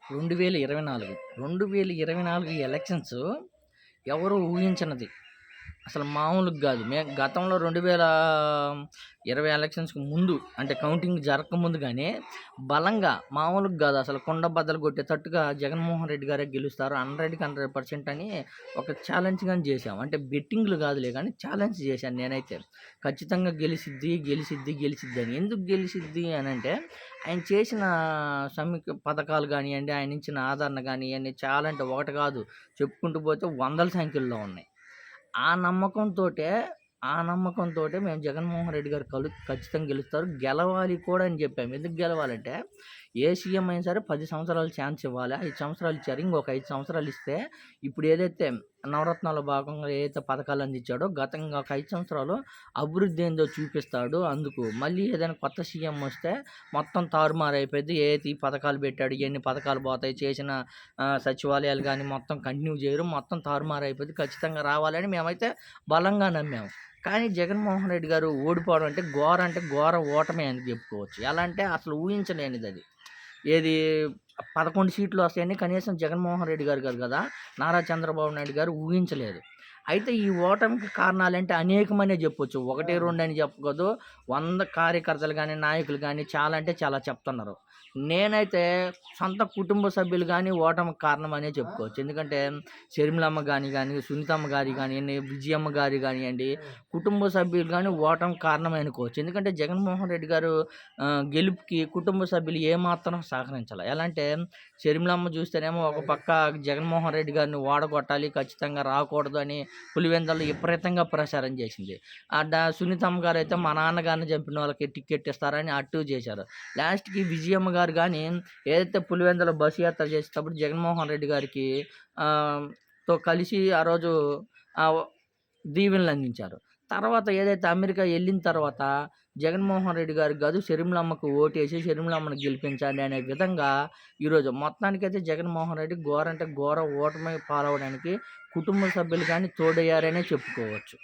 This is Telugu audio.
2024 2024 ఎలక్షన్స్ ఎవరు ఊహించనిది. అసలు మామూలుగా గాదు. గతంలో 2020 ఎలక్షన్స్‌కి ముందు అంటే కౌంటింగ్ జరగకముందు గానీ, బలంగా మామూలుగా గాదు అసలు కుండ బద్దలు కొట్టేటట్టుగా జగన్మోహన్ రెడ్డి గారే గెలుస్తారు 100కి 100% అని ఒక ఛాలెంజ్ గాని చేశాం. అంటే బెట్టింగ్‌లు గాదులే గానీ ఛాలెంజ్ చేశాను నేనైతే. ఖచ్చితంగా గెలిసిద్ది, గెలిసిద్ది, గెలిసిద్ది అని. ఎందుకు గెలిసిద్ది అనంటే, ఆయన చేసిన పథకాలు గానియ్యండి, ఆయన ఇచ్చిన ఆదరణ గానియ్యండి చాలా అంటే ఒకటి కాదు చెప్పుకుంటూ పోతే వందల సంఖ్యల్లో ఉన్నాయి. ఆ నమ్మకంతోటే మేము జగన్మోహన్ రెడ్డి గారు ఖచ్చితంగా గెలుస్తారు. గెలవాలి కూడా అని చెప్పాము. ఎందుకు గెలవాలంటే, ఏ సీఎం అయినా సరే 10 సంవత్సరాలు ఛాన్స్ ఇవ్వాలి. 5 సంవత్సరాలు ఇచ్చారు. ఇంకొక 5 సంవత్సరాలు ఇస్తే ఇప్పుడు ఏదైతే నవరత్నాల్లో భాగంగా ఏదైతే పథకాలు అందించాడో గతంగా ఒక 5 సంవత్సరాలు అభివృద్ధి ఏందో చూపిస్తాడు. అందుకు మళ్ళీ ఏదైనా కొత్త సీఎం వస్తే మొత్తం తారుమారు అయిపోద్ది. ఈ పథకాలు పెట్టాడు, ఎన్ని పథకాలు పోతాయి, చేసిన సచివాలయాలు కానీ మొత్తం కంటిన్యూ చేయరు, మొత్తం తారుమారు అయిపోద్ది. ఖచ్చితంగా రావాలని మేమైతే బలంగా నమ్మాము. కానీ జగన్మోహన్ రెడ్డి గారు ఓడిపోవడం అంటే ఘోర ఓటమే అని చెప్పుకోవచ్చు. ఎలా అంటే అసలు ఊహించలేనిది అది. ఏది 11 సీట్లు వస్తాయని కనీసం జగన్మోహన్ రెడ్డి గారు కాదు కదా, నారా చంద్రబాబు నాయుడు గారు ఊహించలేదు. అయితే ఈ ఓటమికి కారణాలంటే అనేకమనే చెప్పొచ్చు. 1, 2 అని చెప్పకూడదు. 100 కార్యకర్తలు కానీ, నాయకులు కానీ చాలా అంటే చాలా చెప్తున్నారు. నేనైతే సొంత కుటుంబ సభ్యులు కానీ ఓటమికి కారణం అనే చెప్పుకోవచ్చు. ఎందుకంటే షర్మిలమ్మ కానీ సునీతమ్మ గారి కానివ్వండి, విజయమ్మ గారి కానివ్వండి, కుటుంబ సభ్యులు కానీ ఓటమికి కారణమే అనుకోవచ్చు. ఎందుకంటే జగన్మోహన్ రెడ్డి గారు గెలుపుకి కుటుంబ సభ్యులు ఏమాత్రం సహకరించాలి. ఎలా అంటే షర్మిలమ్మ చూస్తేనేమో ఒక పక్క జగన్మోహన్ రెడ్డి గారిని ఓడగొట్టాలి, ఖచ్చితంగా రాకూడదు అని పులివెందులలో విపరీతంగా ప్రచారం చేసింది. సునీతమ్మ గారు అయితే మా నాన్నగారిని చంపిన వాళ్ళకి టికెట్ ఇస్తారని అటు చేశారు. లాస్ట్‌కి విజయమ్మ గారు కానీ ఏదైతే పులివెందుల బస్సు యాత్ర చేసేటప్పుడు జగన్మోహన్ రెడ్డి గారికి తో కలిసి ఆ రోజు దీవెనలు అందించారు. తర్వాత ఏదైతే అమెరికా వెళ్ళిన తర్వాత జగన్మోహన్ రెడ్డి గారికి కాదు షర్మిలమ్మకు ఓటేసి షర్మిలమ్మను గెలిపించాలి అనే విధంగా ఈరోజు మొత్తానికైతే జగన్మోహన్ రెడ్డి ఘోర ఓటమి పాలవడానికి కుటుంబ సభ్యులు కానీ తోడయ్యారనే చెప్పుకోవచ్చు.